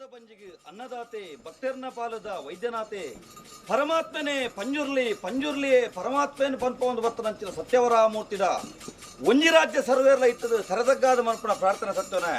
ಅನ್ನದ ಬಂಜಿಗೆ ಅನ್ನದಾತೆ ಭಕ್ತರ್ನ ಪಾಲದ ವೈದ್ಯನಾಥೆ ಪರಮಾತ್ಮನೇ ಪಂಜುರ್ಲಿ ಪಂಜುರ್ಲಿಯೇ ಪರಮಾತ್ಮನ ಪನ್ಪೊಂದು ಬತ್ತನಂಚಿನ ಸತ್ಯವರಾಮೂರ್ತಿದ ಒಂಜಿ ರಾಜ್ಯ ಸರ್ವೇರ್ಲ ಇತ್ತದು ಸರದಗ್ಗಾದ ಮನ್ಪುನ ಪ್ರಾರ್ಥನೆ ಸತ್ಯನ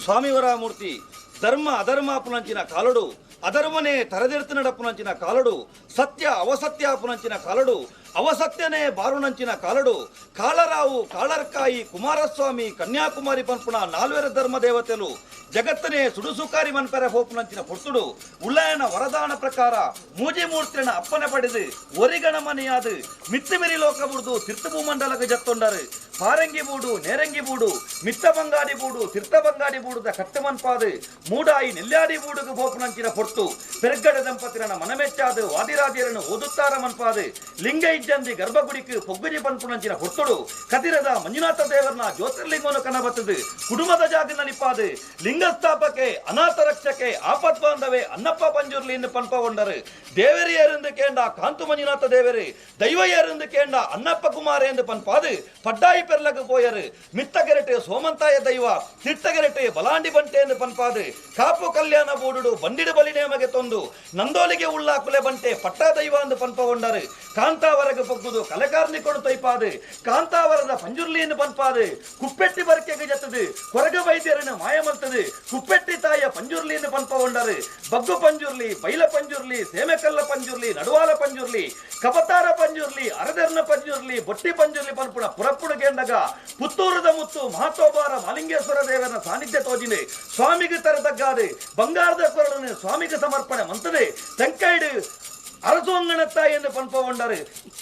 ಸ್ವಾಮಿವರಾಮೂರ್ತಿ ಧರ್ಮ ಅಧರ್ಮ ಅಪುನಂಚಿನ ಕಾಲಡು ಅಧರ್ಮನೇ ತರದಿರ್ತ ನಡಪುನಂಚಿನ ಕಾಲಡು ಸತ್ಯ ಅವಸತ್ಯ ಅಪುನಂಚಿನ ಕಾಲಡು ಅವಸತ್ಯನೇ ಬಾರುನಂಚಿನ ಕಾಲಡು ಕಾಳರಾವು ಕಾಳರ್ಕಾಯಿ ಕುಮಾರಸ್ವಾಮಿ ಕನ್ಯಾಕುಮಾರಿ ಪನ್ಪುಣ ನಾಲ್ವೇರ ಧರ್ಮ ದೇವತೆಲು ಜಗತ್ತನೇ ಸುಡುಸುಕಾರಿ ಮನ್ಪೆರೆ ಹೋಪುನಂಚಿನ ಪುರ್ತುಡು ಉಳ್ಳಯನ ವರದಾನ ಪ್ರಕಾರ ಮೂಜಿ ಮೂರ್ತಿನ ಅಪ್ಪನೆ ಪಡೆದು ಒರಿಗಣ ಮನೆಯಾದು ಮಿತ್ತಿಮಿರಿ ಲೋಕ ಬುಡ್ದು ತೀರ್ಥ ಭೂಮಂಡಲಕ್ಕೆ ಜತ್ತೊಂಡರು ಪಾರಂಗಿ ಬೂಡು ನೇರಂಗಿ ಬೂಡು ಮಿತ್ತ ಬಂಗಾಡಿ ಬೂಡು ತೀರ್ಥ ಬಂಗಾಡಿ ಬೂಡುದ ಕಟ್ಟು ಮನ್ಪಾದು ಮೂಡಾಯಿ ನೆಲ್ಲಾಡಿ ಬೂಡುಗು ಹೋಪುನಂಚಿನ ಪೊರ್ತು ಪೆರ್ಗಡ ದಂಪತಿರನ ಮನಮೆಚ್ಚಾದು ವಾದಿರಾದಿಯರನ್ನು ಓದುತ್ತಾರ ಮನ್ಪಾದು ಲಿಂಗ ಇಜ್ಜಂದಿ ಗರ್ಭಗುಡಿக்கு ಪೊಗ್ಗುಜಿ ಪನ್ಪುನಂಚಿನ ಹೊರ್ತುಡು ಕದಿರದ ಮಂಜುನಾಥ ದೇವರನ ಜ್ಯೋತಿರ್ಲಿಂಗವನ್ನು ಕನಬತ್ತದು ಕುಟುಂಬದ ಜಾಗ ನಲಿಪಾದು ಲಿಂಗಸ್ಥಾಪಕೆ ಅನಾಥ ರಕ್ಷಕೆ ಆಪತ್ ಬಾಂಧವೆ ಅನ್ನಪ್ಪ ಪಂಜುರ್ಲಿ ಎಂದು ಪನ್ಪಗೊಂಡರು ದೇವರಿಯರೆಂದು ಕೇಂಡ ಕಾಂತು ಮಂಜುನಾಥ ದೇವರೇ ದೈವಯರೆಂದು ಕೇಂಡ ಅನ್ನಪ್ಪ ಕುಮಾರ ಎಂದು ಪನ್ಪಾದು ಪಡ್ಡಾಯಿ ಪೆರ್ಲಗ ಪೋಯರು ಮಿತ್ತಗೆರಟೆ ಸೋಮಂತಾಯ ದೈವ ತಿಟ್ಟಗೆರಟೆ ಬಲಾಂಡಿ ಬಂಟೆ ಎಂದು ಪನ್ಪಾದು ಕಾಪು ಕಲ್ಯಾಣ ಬೋಡುಡು ಬಂಡಿಡು ಬಲಿನೇಮಗೆ ತೊಂದು ನಂದೋಲಿಗೆ ಉಳ್ಳಾಕುಲೆ ಬಂಟೆ ಪಟ್ಟ ದೈವ ಎಂದು ಪನ್ಪಗೊಂಡರು ಕಾಂತಾವರಗೆ ಪೊಗ್ಗುದು ಕಲೆಕಾರ್ನಿಕೊಂಡು ತೈಪಾದು ಕಾಂತಾವರದ ಪಂಜುರ್ಲಿ ಎಂದು ಪನ್ಪಾದು ಕುಪ್ಪೆಟ್ಟಿ ಬರಕೆಗೆ ಜತ್ತದು ಕೊರಗ ವೈದ್ಯರನ್ನು ಮಾಯ ಮಲ್ತದು ಕುಪ್ಪೆಟ್ಟಿ ತಾಯ ಪಂಜುರ್ಲಿ ಎಂದು ಪನ್ಪಗೊಂಡರು ಬಗ್ಗು ಪಂಜುರ್ಲಿ ಬೈಲ ಪಂಜುರ್ಲಿ ಸೇಮೆಕಲ್ಲ ಪಂಜುರ್ಲಿ ನಡುವಾಲ ಪಂಜುರ್ಲಿ ಕಪತಾರ ಪಂಜುರ್ಲಿ ಅರದರ್ನ ಪಂಜುರ್ಲಿ ಬೊಟ್ಟಿ ಪಂಜುರ್ಲಿ ಪನ್ಪುಣ ಪುರಪ್ಪುಡುಗೆಂಡಗ ಪುತ್ತೂರದ ಮುತ್ತು ಮಹಾತೋಬಾರ ಮಾಲಿಂಗೇಶ್ವರ ದೇವರ ಸಾನ್ನಿಧ್ಯ ತೋಜಿನೆ ಸ್ವಾಮಿಗೆ ತರದಗ್ಗಾದೆ ಬಂಗಾರದ ಕೊರಡನೆ ಸ್ವಾಮಿಗೆ ಸಮರ್ಪಣೆ ಮಂತದೆ ತೆಂಕೈಡು அரசோங்கனத்தாய் என்று பண்பவொண்டாரு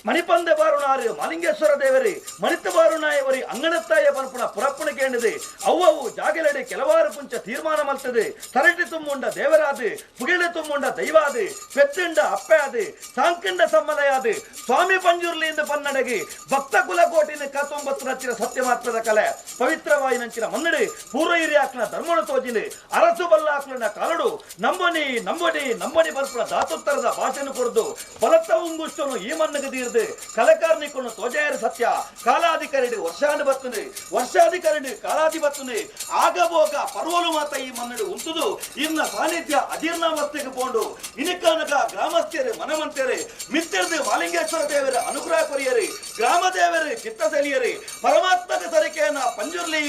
மணிப்பந்த பாருனாரு மலிங்கேஸ்வர தேவரி மணித்த பாருனாயவரி ಅಂಗನತ್ತಾಯ ಪನ್ಪುಣ ಪುರಪ್ಪಣ ಕೇಂದ್ರದೆ ಅವ್ವವು ಜಾಗಲಡೆ ಕೆಲವಾರು ಪುಂಚ ತೀರ್ಮಾನ ಮಲ್ತದೆ ತರಟಿ ತುಂಬುಂಡ ದೇವರಾದು ಪುಗಿಳೆ ತುಂಬುಂಡ ದೈವಾದು ಪೆತ್ತುಂಡ ಅಪ್ಪಯಾದು ಸಾಂಕಂಡ ಸಮ್ಮಲಯಾದು ಸ್ವಾಮಿ ಪಂಜುರ್ಲಿಯಿಂದ ಪನ್ನಡಗಿ ಭಕ್ತ ಕುಲಕೋಟಿನ 19 ನಚ್ಚಿನ ಸತ್ಯ ಮಾತ್ರದ ಕಲೆ ಪವಿತ್ರವಾಯಿ ನಂಚಿನ ಮನ್ನಡಿ ಪೂರ್ವ ಹಿರಿಯಾಕ್ನ ಧರ್ಮಣ ತೋಜಿನಿ ಅರಸು ಬಲ್ಲಾಕ್ಲನ ಕಾಲಡು ನಂಬನಿ ನಂಬನಿ ನಂಬನಿ ಪನ್ಪುಣ ಧಾತುತ್ತರದ ಭಾಷೆನು ಕೊಡ್ದು ಬಲತ್ತ ಉಂಗುಷ್ಟನು ಈ ಮನ್ನಗೆ ತೀರ್ದು ಕಲಕಾರ್ನಿಕೊಂಡು ತೋಜಾಯರ ಸತ್ಯ ಕಾಲಾಧಿಕಾರಿ ವರ್ಷಾಂಡು ಬರ್ತದೆ ವರ್ಷಾಧಿಕಾರಿ ಕಾಲಾಧಿ ಬರ್ತದೆ ಆಗಬೋಗ ಪರ್ವಲು ಮಾತ ಈ ಮನ್ನಡು ಉಂಟುದು ಇನ್ನ ಸಾನ್ನಿಧ್ಯ ಅಜೀರ್ಣಾವಸ್ಥೆಗೆ ಕೊಂಡು ಇನಿಕಾನಗ ಗ್ರಾಮಸ್ಥರು ಮನಮಂತೇರೆ ಮಿತ್ತಿರ್ದು ಮಾಲಿಂಗೇಶ್ವರ ದೇವರ ಅನುಗ್ರಹ ಕೊರಿಯರಿ ಗ್ರಾಮ ದೇವರೇ ಚಿತ್ತಸೆಲಿಯರಿ ಪರಮಾತ್ಮಕ ಸರಿಕೆಯನ್ನ ಪಂಜುರ್ಲಿ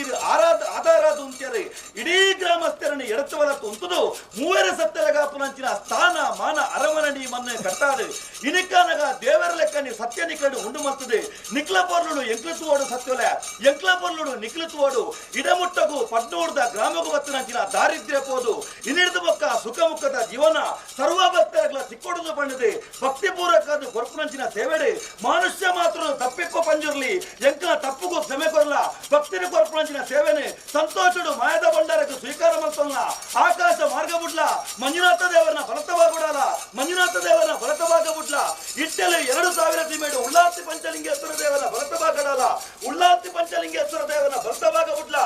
ಆಧಾರಾದ ಉಂಟ್ಯರಿ ಇಡೀ ಗ್ರಾಮಸ್ಥರನ್ನು ಎಡಚವಲ ಉಂಟುದು ಮೂವರ ಸತ್ಯಲಗಾಪುನಂಚಿನ ಸ್ಥಾನ ಮಾನ ಅರಮನಡಿ ಮನ್ನ ಕಟ್ಟಾಡು ಇನಿಕಾನಗ ದೇವರ ಲೆಕ್ಕನಿ ಸತ್ಯ ನಿಕಡು ಉಂಡು ಮರ್ತದೆ ನಿಕ್ಲ ಪೊರ್ಲುಡು ಎಂಕ್ಲತುವೋಡು ಸತ್ಯಲ ಎಂಕ್ಲ ಪೊರ್ಲುಡು ನಿಕ್ಲತುವೋಡು ಇಡಮುಟ್ಟಗು ಪಡ್ನೂರ್ದ ಗ್ರಾಮಗು ಬತ್ತನಂಚಿನ ದಾರಿದ್ರ್ಯ ಪೋದು ಇನ್ನಿಡಿದು ಬೊಕ್ಕ ಸುಖ ಮುಖದ ಜೀವನ ಸರ್ವ ಭಕ್ತರಗಳ ಸಿಕ್ಕೊಡುದು ಬಂದಿದೆ ಭಕ್ತಿ ಪೂರ್ವಕದ ಕೊರ್ಪುನಂಚಿನ ಸೇವೆಡೆ ಮನುಷ್ಯ ಮಾತ್ರ ತಪ್ಪಿಕ್ಕೋ ಪಂಜುರ್ಲಿ ಎಂಕ್ಲ ತಪ್ಪುಗೂ ಕ್ಷಮೆ ಕೊರಲ ಭಕ್ತಿನ ಕೊರ್ಪುನಂಚಿನ ಸೇವೆನೆ ಸಂತೋಷಡು ಮಾಯದ ಭಂಡಾರಕ್ಕೆ ಸ್ವೀಕಾರ ಮಲ್ತಲ್ಲ ಆಕಾಶ ಮಾರ್ಗ ಬಿಡ್ಲ ಮಂಜುನಾಥ ದೇವರನ್ನ ಫಲತವಾಗುಡಲ್ಲ ಮಂಜುನಾಥ ದೇವರನ್ನ ಫಲತವಾಗಬಿಡ್ಲ ಇಟ್ಟಲು 2000 ತಿಮೇಡು ಉಳ್ಳಾತಿ ಪಂಚಲಿಂಗೇಶ್ವರ ದೇವರ ಭರತಭಾಗಡಲ ಉಳ್ಳಾತಿ ಪಂಚಲಿಂಗೇಶ್ವರ ದೇವರ ಭರತಭಾಗಬಿಡ್ಲ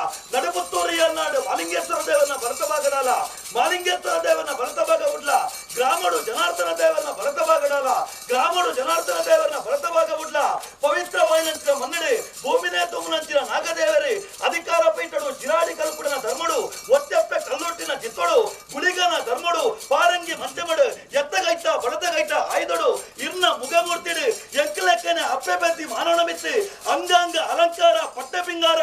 ನಡುಪುತ್ತೂರಿಯನ್ನಾಡು ಮಾಲಿಂಗೇಶ್ವರ ದೇವರನ್ನ ಭರತಭಾಗಡಲ ಮಾಲಿಂಗೇಶ್ವರ ದೇವರನ್ನ ಭರತಭಾಗಬಿಡ್ಲ ಗ್ರಾಮಡು ಜನಾರ್ದನ ದೇವರನ್ನ ಭರತಭಾಗಡಲ ಗ್ರಾಮಡು ಜನಾರ್ದನ ದೇವರನ್ನ ಭರತಭಾಗಬಿಡ್ಲ ಪವಿತ್ರವಾಯಿನಂಚಿನ ಮನ್ನಡೆ ಭೂಮಿನೇ ತುಮ್ಮನಂಚಿನ ನಾಗದೇವರೇ ಅಧಿಕಾರ ಪೈಟಡು ಚಿರಾಡಿ ಕಲ್ಪುಡನ ಧರ್ಮಡು ಒತ್ತೆಪ್ಪೆ ಕಲ್ಲೊಟ್ಟಿನ ಚಿತ್ತೊಡು ಗುಳಿಗನ ಧರ್ಮಡು ಪಾರಂಗಿ ಮಂಚಮಡು ಎತ್ತಗೈತ ಬಡತಗೈತ ಆಯ್ದೊಡು ಇರ್ನ ಮುಗಮೂರ್ತಿಡು ಎಂಕಲೆಕ್ಕನೆ ಅಪ್ಪೆ ಬೆತ್ತಿ ಮಾನವನ ಮಿತ್ತಿ ಅಂಗಾಂಗ ಅಲಂಕಾರ ಪಟ್ಟ ಪಿಂಗಾರ